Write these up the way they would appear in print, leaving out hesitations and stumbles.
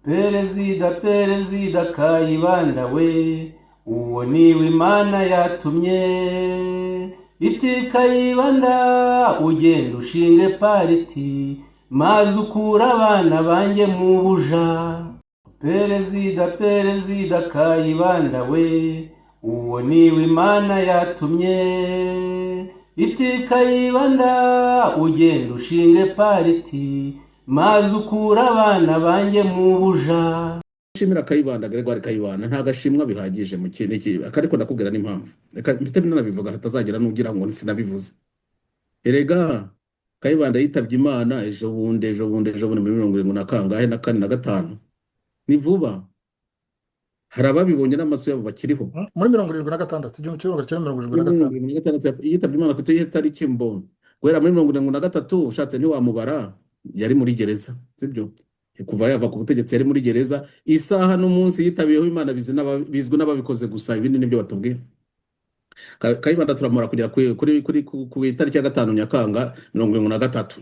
Perezida Kayibanda we, uwo niwe Imana yatumye. Iti Kayibanda ugenda ushinge pariti, maze ukura abana banjye mu buja. Perezida Kayibanda we, uwo niwe Imana yatumye. Iti Kayibanda ugenda ushinge pariti, maze ukura abana banjye mu buja. Shimira Kayibanda Gregoire Kayibanda nta gashimwa bihagije mu kintu iki ariko ndakubwira n'impamvu. Reka mpite nanabivuga hatazagira nugira ngo sinabivuze. Erega Kayibanda yitabye Imana ejo bundi muri 70 na kangahe na 4 na 5. Ni vuba. Hari ababibonye n'amaso yabo bakiriho. Muri 76 yitabye Imana ku itariki mbona. Guhera muri 73 ushatse ntiwamubara yari muri gereza, sibyo? Kuva yava ku butegetsi yari muri gereza, isaha n'umunsi yitabiyeho Imana bizwi n'ababikoze gusa, ibindi nibyo batubwira. Kayibanda turamura kugera ku itariki ya 5 Nyakanga 73.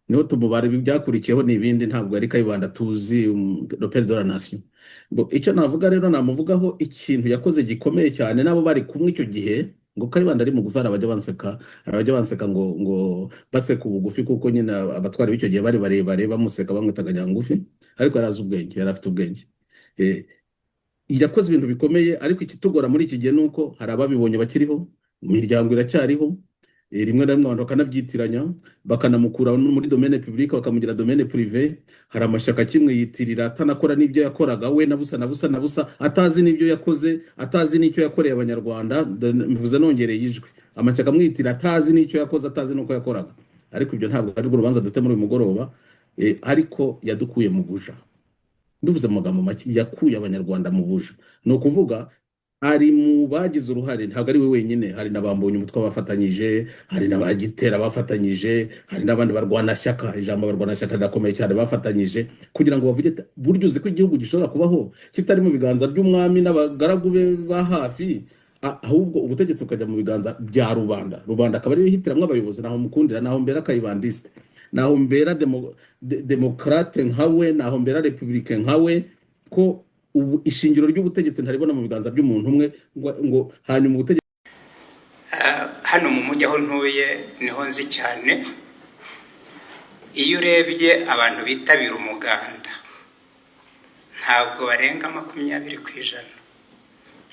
Niho tumubare byakurikiyeho n'ibindi, ntabwo ari Kayibanda tuzi le père de la nation. Icyo navuga rero namuvugaho ikintu yakoze gikomeye cyane, nabo bari kumwe icyo gihe ngo Kayibanda ari mu gufara abajya banseka ngo baseka ubugufi, kuko nyine abatwari b'icyo gihe bari barebare bamuseka bamwitaga Nyangufi, ariko yarazi ubwenge, yari afite ubwenge. Yakoze ibintu bikomeye, ariko ikitugora muri iki gihe nuko hari ababibonye bakiriho, imiryango iracyariho, rimwe na rimwe abantu bakanabyitiranya bakanamukura muri domaine publique bakamugira domaine privé. Hari amashyaka kimwe yitirira atanakora n'ibyo yakoraga we na busa, atazi n'ibyo yakoze, atazi n'icyo yakoreye abanyarwanda. Mvuze nongereye ijwi, amashyaka mwitira atazi n'icyo yakoze, atazi n'uko yakoraga. Ariko ibyo ntabwo ari urubanza dute muri uyu mugoroba. Ariko yadukuye mu buja. Nduvuze mu magambo make, yakuye abanyarwanda mu buja. No kuvuga ari mu bagize uruhare, ntabwo ari we wenyine. Hari n'abambonye umutwe bafatanyije, hari n'abagitera bafatanyije, hari n'abandi barwanashyaka. Ijambo barwanashyaka rirakomeye cyane, bafatanyije kugira ngo bavuge buryo uzi ko igihugu gishobora kubaho kitari mu biganza by'umwami n'abagaragu be ba hafi, ahubwo ubutegetsi bukajya mu biganza bya rubanda. Rubanda akaba ariyo hitiramwe abayobozi. Naho mukundira, naho mbera Kayibandiste, naho mbera demokrate nkawe, naho mbera republique nkawe, ko ubu ishingiro ry'ubutegetsi ntaribona mu biganza by'umuntu umwe ngo hanyuma ubutegetsi. Hano mu mujyi aho ntuye niho nzi cyane. Iyo urebye abantu bitabira umuganda ntabwo barenga 20%.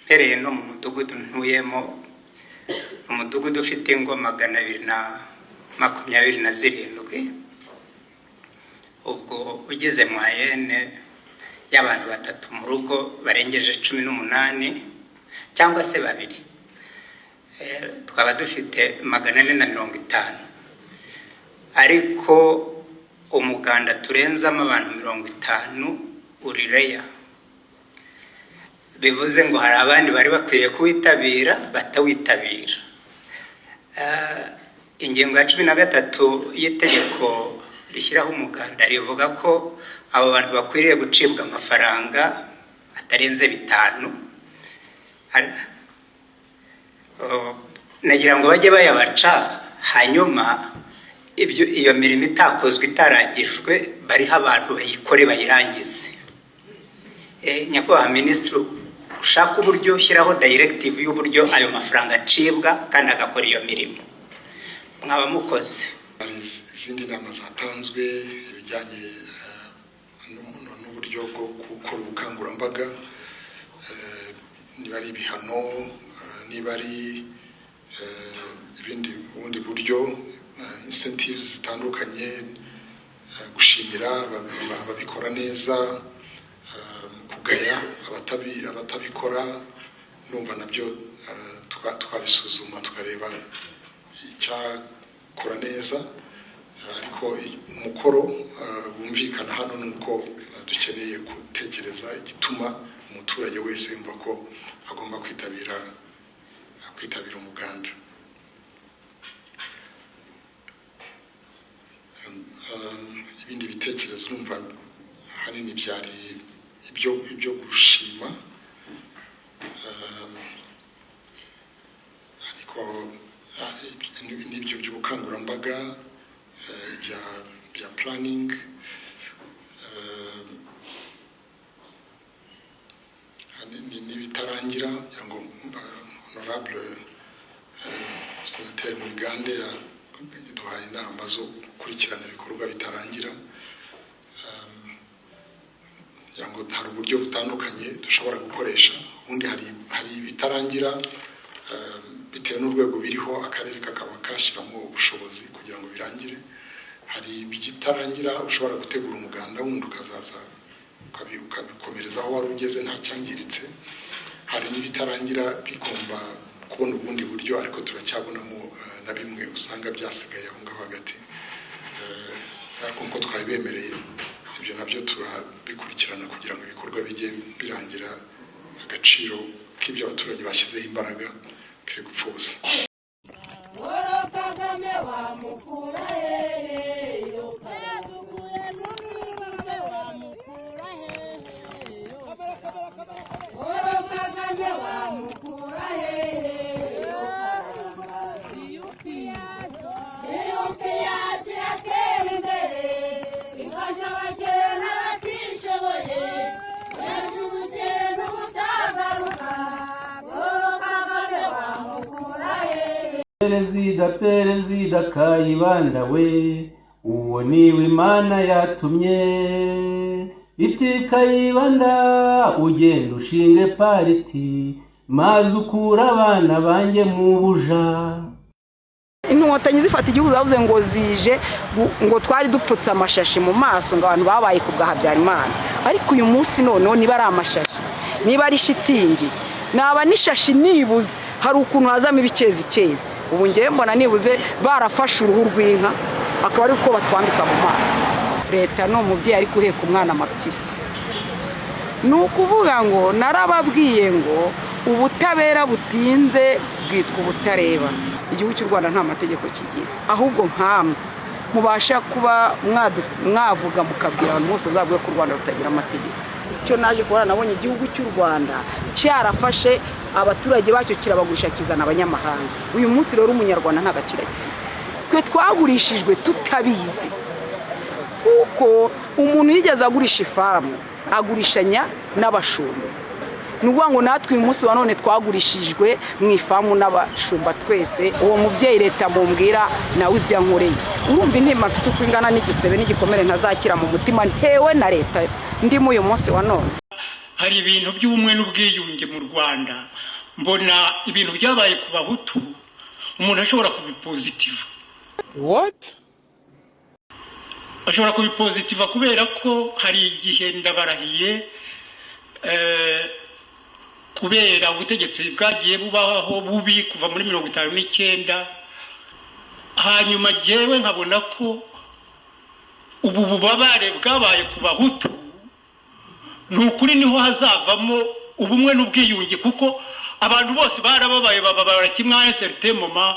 Mpereye no mu mudugudu ntuyemo, umudugudu ufite ingo 227. Ubwo ugeze mu Ayene y'abantu 3 mu rugo barengeje 18 cyangwa se 2, twaba dufite 450. Ariko umuganda turenzamo abantu 50 urireya. Bivuze ngo hari abandi bari bakwiriye kuwitabira batawitabira. Ingingo ya 13 y'itegeko rishyiraho umuganda rivuga ko abo bantu bakwiriye gucibwa amafaranga atarenze 5. Nagira ngo bajye bayabaca, hanyuma iyo mirimo itakozwe itarangijwe bariho abantu bayikore bayirangize. Nyakubahwa Minisitiri, ushaka uburyo ushyiraho directive y'uburyo ayo mafaranga acibwa kandi agakora iyo mirimo, mwaba mukoze. Izindi nama zatanzwe ibijyanye n'uburyo bwo gukora ubukangurambaga, niba ari ibihano, niba ari ubundi buryo, incentives zitandukanye, gushimira ababikora neza, kugaya abatabikora. Numva nabyo twabisuzuma tukareba icyakora neza, ariko umukoro wumvikana hano nuko dukeneye gutekereza igituma umuturage wese yumva ko agomba kwitabira umuganda. Ibindi bitekerezo numva hanini byari ibyo gushima, ariko n'ibyo by'ubukangurambaga, bya planning, bitarangira kugira ngo honorable senateri Murigande yaduhaye inama zo gukurikirana ibikorwa bitarangira kugira ngo hari uburyo butandukanye dushobora gukoresha. Ubundi hari ibitarangira bitewe n'urwego biriho akarere kakaba kashyiramo ubushobozi kugira ngo birangire. Hari ibitarangira ushobora gutegura umuganda wundi ukazaza ukabikomereza aho wari ugeze nta cyangiritse. Hari n'ibitarangira bigomba kubona ubundi buryo ariko turacyabonamo na bimwe usanga byasigaye aho ngaho hagati, ariko nko twabibemereye ibyo nabyo turabikurikirana kugira ngo ibikorwa bijye birangira agaciro k'ibyo abaturage bashyizeho imbaraga ke gupfa ubusa. Perezida Kayibanda we, uwo niwe Imana yatumye. Iti Kayibanda ugenda ushinge pariti, maze ukura abana banjye mu buja. Inkotanyi zifata igihugu zavuze ngo zije ngo twari dupfutse amashashi mu maso ngo abantu babaye ku bwa Habyarimana, ariko uyu munsi noneho niba ari amashashi, niba ari shitingi, naba nishashi nibuze hari ukuntu hazamo ibikezi. Ubu ngiye mbona nibuze barafashe uruhu rw'inka akaba ari uko batwambika mu maso. Leta no umubyeyi ari kuheka umwana amapyisi. Nukuvuga ngo narababwiye ngo ubutabera butinze bwitwa ubutareba. Igihugu cy'u Rwanda nta mategeko kigira, ahubwo nkamwe mubasha kuba mwavuga mukabwira abantu bose bavuga ko u Rwanda rutagira amategeko. Icyo naje kubona nabonye igihugu cy'u Rwanda cyarafashe abaturage bacyo kirabagurisha kizana abanyamahanga. Uyu munsi rero umunyarwanda nta gaciro gifite. Twe twagurishijwe tutabizi, kuko umuntu yigeze agurisha ifamu agurishanya n'abashumba. Nuvuga ngo natwe uyu munsi wa none twagurishijwe mu ifamu n'abashumba twese. Uwo mubyeyi leta mumbwira nawe ibya nkoreye, urumva intima mfite uko ingana n'igisebe n'igikomere ntazakira mu mutima ntewe na leta ndimo uyu munsi wa none. Hari ibintu by'ubumwe n'ubwiyunge mu Rwanda, mbona ibintu byabaye ku Bahutu umuntu ashobora kubipositiva. What? Ashobora kubipositiva kubera ko hari igihe ndabarahiye kubera ubutegetsi bwagiye bubaho bubi kuva muri 59, hanyuma jewe nkabona ko ubu bubabare bwabaye ku Bahutu nukuri niho hazavamo ubumwe n'ubwiyunge, kuko abantu bose barababaye bababara kimwe certain moment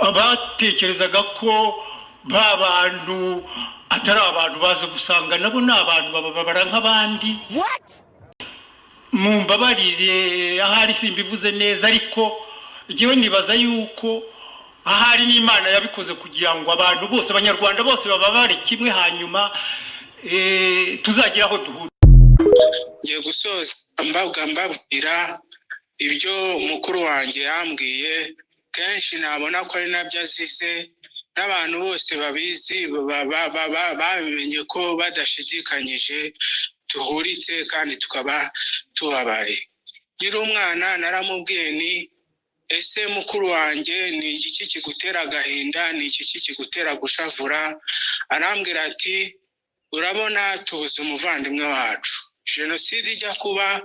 abatekerezaga ko babantu atari abantu baza gusanga nabo n'abantu bababara nk'abandi. What? Mumbabarire ahari simbivuze neza, ariko jewe nibaza yuko ahari n'Imana yabikoze kugira ngo abantu bose abanyarwanda bose bababare kimwe, hanyuma tuzagira aho duhura. Ngiye gusoza mbabwira ibyo mukuru wanjye yambwiye kenshi, nabona ko ari nabyo azize n'abantu bose babizi babimenye ko badashidikanyije tuhuritse kandi tukaba tubabaye. Gira umwana naramubwiye ni ese mukuru wanjye ni iki kigutera agahinda, ni iki kigutera gushavura? Arambwira ati urabona tubuze umuvandimwe wacu, jenoside ijya kuba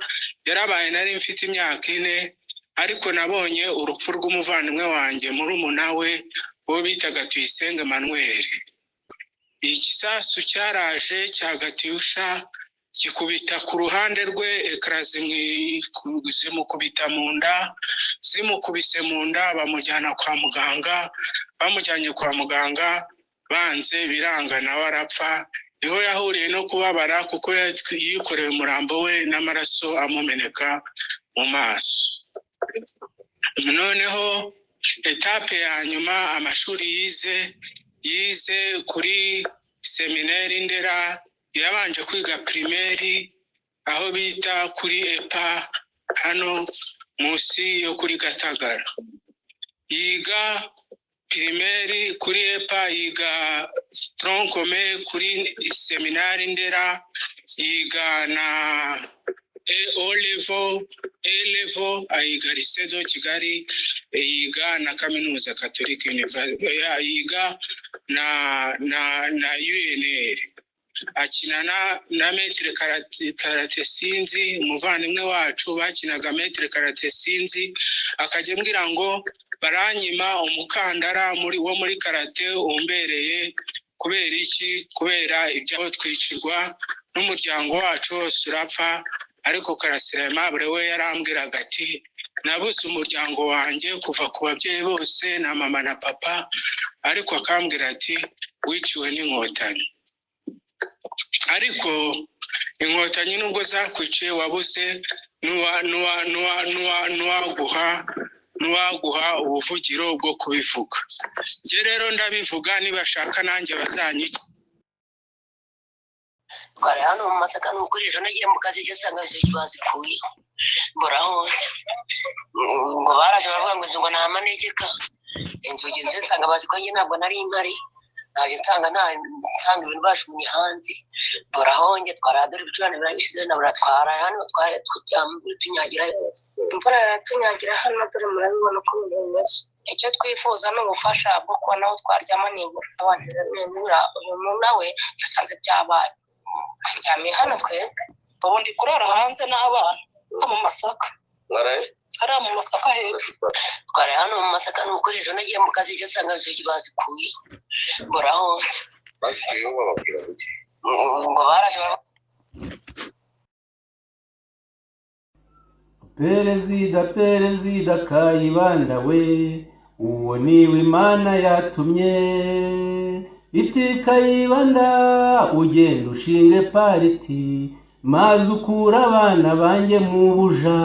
yarabaye nari mfite imyaka 4, ariko nabonye urupfu rw'umuvandimwe wanjye murumuna we wo bitaga Tuyisenge Emmanuel. Igisasu cyaraje cya Katyusha kikubita ku ruhande rwe, ekara zimukubita mu nda, zimukubise mu nda bamujyana kwa muganga. Bamujyanye kwa muganga banze biranga nawe arapfa. Niho yahuriye no kubabara kuko yikoreye umurambo we n'amaraso amumeneka mu maso. Noneho etape ya nyuma amashuri yize kuri seminari Ndera, yabanje kwiga primaire, aho bita kuri EPA hano munsi yo kuri Gatagara. Yiga primaire kuri EPA, yiga troncome kuri seminari Ndera, yiga na A-level ayiga lycée de Kigali, yiga na kaminuza Catholic University, yiga na UNR. Akinana na Maître Karate Sinzi, umuvandimwe wacu bakinaga Maître Karate Sinzi, akajya mbwira ngo baranyima umukandara wo muri karate umbereye. Kubera iki? Kubera ibyaho twicirwa n'umuryango wacu wose urapfa. Ariko Karasira Aimable we yarambwiraga ati nabuze umuryango wanjye kuva ku babyeyi bose na mama na papa, ariko akambwira ati wiciwe n'inkotanyi. Ariko inkotanyi nubwo zakwiciye wabuze nuwaguha ubuvugiro bwo kubivuga. Nge rero ndabivuga, nibashaka nanjye bazanyica. Twari hano mu Masaka n'umukoresha nagiye mu kazi cyasanga icyo kibazo kuye mboraho ngo baraje baravuga ngo nta manegeka inzugi nsanga bazi ko nge ntabwo nari impari, naje nsanga ibintu bashumye hanze mboraho nge twaradura ibicurane birabishize na buratwara hano twari tunyagira yose imvura yatunyagira hano dore murabibona uko bimeze. Icyo twifuza ni ubufasha bwo kubona aho twaryama nibura. Abantu nibura uyu muntu nawe yasanze byabaye aryamiye hano twebwe, ubundi kurara hanze n'abana mu Masaka. Ari mu Masaka hepfo. Twari hano mu Masaka n'umukoresha nagiye mu kazi cyasanga icyo kibazo kuye mboraho ngo baraje Perezida Kayibanda we, uwo niwe Imana yatumye. Iti Kayibanda ugenda ushinge pariti, maze ukura abana banjye mu buja.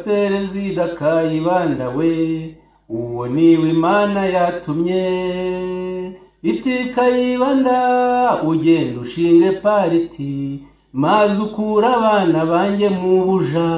Perezida Kayibanda we, uwo niwe Imana yatumye. Iti Kayibanda ugenda ushinge pariti, maze ukura abana banjye mu buja.